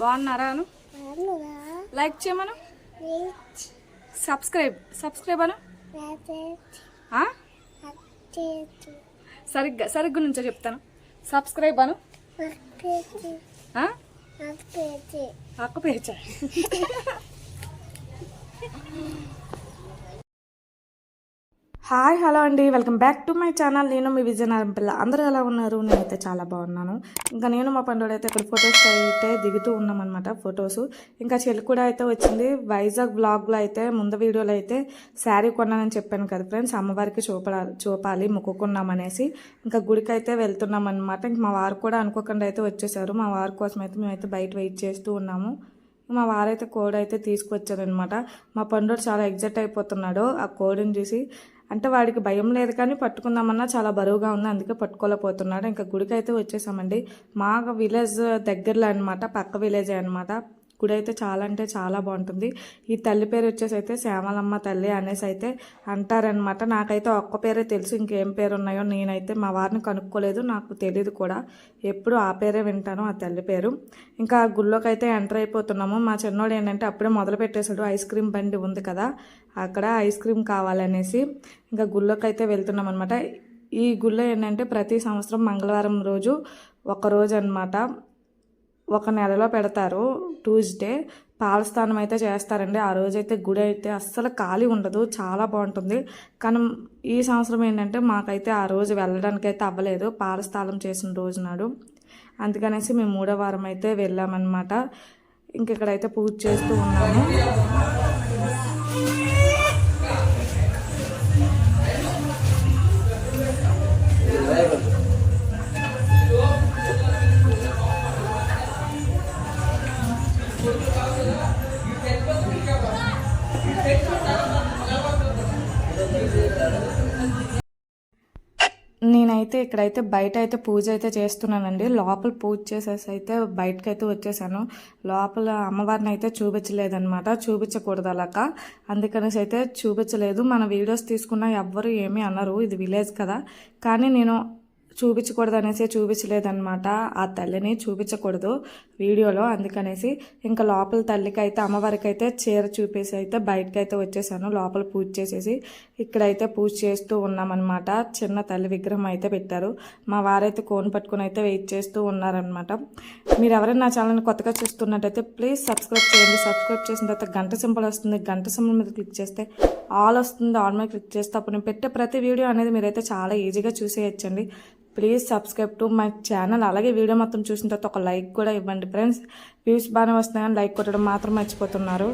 బాగున్నారా అను? లైక్ చేయమను. సబ్స్క్రైబ్ అను. సరిగ్గా నుంచో చెప్తాను. సబ్స్క్రైబ్ అను. అక్క పేచా. హాయ్ హలో అండి, welcome back to my channel. నేను మీ విజయనగరం పిల్ల. అందరూ ఎలా ఉన్నారు? నేనైతే చాలా బాగున్నాను. ఇంకా నేను మా పండుగ అయితే ఇక్కడ ఫొటోస్ అయితే దిగుతూ ఉన్నామన్నమాట. ఫొటోస్ ఇంకా చెల్లి కూడా అయితే వచ్చింది. వైజాగ్ బ్లాగ్లో అయితే ముందు వీడియోలో అయితే శారీ కొన్నానని చెప్పాను కదా ఫ్రెండ్స్. అమ్మవారికి చూపాలి మొక్కుకున్నామనేసి ఇంకా గుడికి అయితే వెళ్తున్నాం అనమాట. ఇంక మా వారు కూడా అనుకోకుండా అయితే వచ్చేసారు. మా వారి కోసం అయితే మేమైతే బయట వెయిట్ చేస్తూ ఉన్నాము. మా వారైతే కోడి అయితే తీసుకొచ్చారనమాట. మా పండుగ చాలా ఎగ్జైట్ అయిపోతున్నాడు ఆ కోడిని చూసి. అంటే వాడికి భయం లేదు కానీ పట్టుకుందామన్నా చాలా బరువుగా ఉంది, అందుకే పట్టుకోలేకపోతున్నాడు. ఇంకా గుడికి అయితే వచ్చేసామండి. మా విలేజ్ దగ్గరలో అనమాట, పక్క విలేజే అనమాట. గుడి అయితే చాలా అంటే చాలా బాగుంటుంది. ఈ తల్లి పేరు వచ్చేసి అయితే శ్యామలమ్మ తల్లి అనేసి అయితే అంటారనమాట. నాకైతే ఒక్క పేరే తెలుసు, ఇంకేం పేరు ఉన్నాయో నేనైతే మా వారిని కనుక్కోలేదు, నాకు తెలియదు కూడా. ఎప్పుడు ఆ పేరే వింటాను, ఆ తల్లి పేరు. ఇంకా గుళ్ళోకి అయితే ఎంటర్ అయిపోతున్నాము. మా చిన్నోడు ఏంటంటే అప్పుడే మొదలు పెట్టేశాడు. ఐస్ క్రీమ్ బండి ఉంది కదా, అక్కడ ఐస్ క్రీమ్ కావాలనేసి ఇంకా గుళ్ళోకి అయితే వెళ్తున్నాం అనమాట. ఈ గుళ్ళో ఏంటంటే ప్రతి సంవత్సరం మంగళవారం రోజు ఒకరోజు అనమాట, ఒక నెలలో పెడతారు. ట్యూస్డే పాలస్థానం అయితే చేస్తారండి. ఆ రోజైతే గుడి అయితే అస్సలు ఖాళీ ఉండదు, చాలా బాగుంటుంది. కానీ ఈ సంవత్సరం ఏంటంటే మాకైతే ఆ రోజు వెళ్ళడానికి అయితే అవ్వలేదు, పాలస్థానం చేసిన రోజు నాడు. అందుకనేసి మేము 3వ వారం అయితే వెళ్ళామన్నమాట. ఇంకెక్కడైతే పూజ చేస్తూ ఉన్నాము. నేనైతే ఇక్కడైతే బయట అయితే పూజ అయితే చేస్తున్నానండి. లోపల పూజ చేసేసి అయితే బయటకైతే వచ్చేసాను. లోపల అమ్మవారిని అయితే చూపించలేదన్నమాట, చూపించకూడదు అలాగా, అందుకనేసి అయితే చూపించలేదు. మన వీడియోస్ తీసుకున్నా ఎవ్వరు ఏమీ అన్నారు, ఇది విలేజ్ కదా. కానీ నేను చూపించకూడదు అనేసి చూపించలేదన్నమాట. ఆ తల్లిని చూపించకూడదు వీడియోలో, అందుకనేసి ఇంకా లోపల తల్లికి అయితే అమ్మవారికి అయితే చీర చూపేసి అయితే బయటకైతే వచ్చేసాను. లోపల పూజ చేసేసి ఇక్కడైతే పూజ చేస్తూ ఉన్నామన్నమాట. చిన్న తల్లి విగ్రహం అయితే పెట్టారు. మా వారైతే కోన్ పట్టుకుని అయితే వెయిట్ చేస్తూ ఉన్నారనమాట. మీరు ఎవరైనా నా ఛానల్ని కొత్తగా చూస్తున్నట్టయితే ప్లీజ్ సబ్స్క్రైబ్ చేయండి. సబ్స్క్రైబ్ చేసిన తర్వాత గంట సింబల్ వస్తుంది, గంట సింబల్ మీద క్లిక్ చేస్తే ఆల్ వస్తుంది. ఆల్ మీద క్లిక్ చేస్తే అప్పుడు నేను పెట్టే ప్రతి వీడియో అనేది మీరైతే చాలా ఈజీగా చూసేయచ్చండి. Please subscribe to my channel. అలాగే వీడియో మొత్తం చూసిన తర్వాత ఒక లైక్ కూడా ఇవ్వండి ఫ్రెండ్స్. వ్యూస్ బాగానే వస్తున్నాయని లైక్ కొట్టడం మాత్రం మర్చిపోతున్నారు.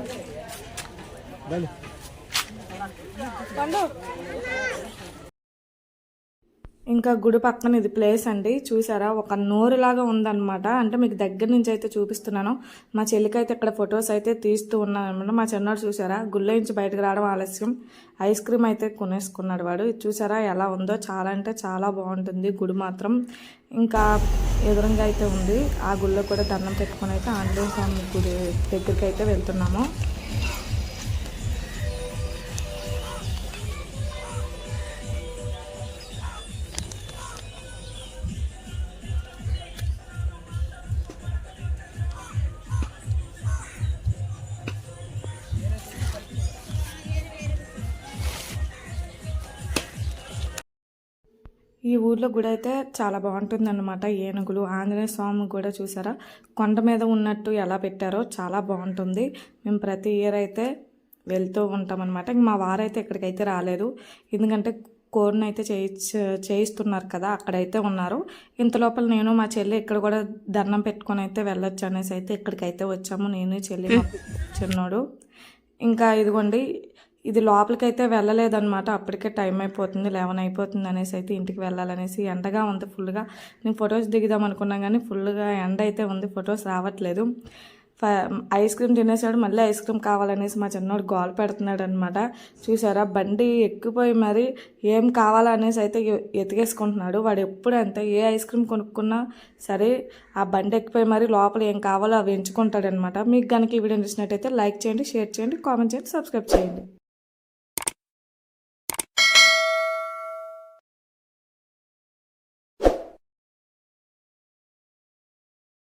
ఇంకా గుడి పక్కన ఇది ప్లేస్ అండి, చూసారా, ఒక నోరులాగా ఉందన్నమాట. అంటే మీకు దగ్గర నుంచి అయితే చూపిస్తున్నాను. మా చెల్లికి అయితే ఇక్కడ ఫొటోస్ అయితే తీస్తూ ఉన్నాను అనమాట. మా చిన్నాడు చూసారా, గుళ్ళ నుంచి బయటకు రావడం ఆలస్యం, ఐస్ క్రీమ్ అయితే కొనేసుకున్నాడు వాడు. చూసారా ఎలా ఉందో, చాలా అంటే చాలా బాగుంటుంది గుడి మాత్రం. ఇంకా ఎదురుగా అయితే ఉంది, ఆ గుళ్ళో కూడా దండం పెట్టుకుని అయితే ఆంజనేయ స్వామి గుడి దగ్గరికి అయితే వెళ్తున్నాము. ఈ ఊర్లో గుడి అయితే చాలా బాగుంటుంది అన్నమాట. ఏనుగులు, ఆంజనేయ స్వామి కూడా చూసారా కొండ మీద ఉన్నట్టు ఎలా పెట్టారో, చాలా బాగుంటుంది. మేము ప్రతి ఇయర్ అయితే వెళ్తూ ఉంటాం అనమాట. మా వారైతే ఇక్కడికైతే రాలేదు, ఎందుకంటే కోరిని అయితే చేయిస్తున్నారు కదా, అక్కడైతే ఉన్నారు. ఇంతలోపల నేను మా చెల్లి ఇక్కడ కూడా దండం పెట్టుకొని అయితే వెళ్ళొచ్చు అనేసి అయితే ఇక్కడికైతే వచ్చాము, నేను చెల్లి మా చిన్నోడు. ఇంకా ఇదిగోండి, ఇది లోపలికైతే వెళ్ళలేదన్నమాట. అప్పటికే టైం అయిపోతుంది, 11 అయిపోతుంది అనేసి అయితే ఇంటికి వెళ్ళాలనేసి. ఎండగా ఉంది ఫుల్గా. నేను ఫొటోస్ దిగుదాం అనుకున్నాం కానీ ఫుల్గా ఎండ అయితే ఉంది, ఫొటోస్ రావట్లేదు. ఐస్ క్రీమ్ తినేసాడు, మళ్ళీ ఐస్ క్రీమ్ కావాలనేసి మా చిన్నోడు గోల పెడుతున్నాడు అనమాట. చూసారా, బండి ఎక్కిపోయి మరి ఏం కావాలనేసి అయితే ఎతికేసుకుంటున్నాడు. వాడు ఎప్పుడు అంతే, ఏ ఐస్ క్రీమ్ కొనుక్కున్నా సరే ఆ బండి ఎక్కిపోయి మరి లోపల ఏం కావాలో అవి ఎంచుకుంటాడనమాట. మీకు కనుక ఈ వీడియో నచ్చినట్టయితే లైక్ చేయండి, షేర్ చేయండి, కామెంట్ చేయండి, సబ్స్క్రైబ్ చేయండి.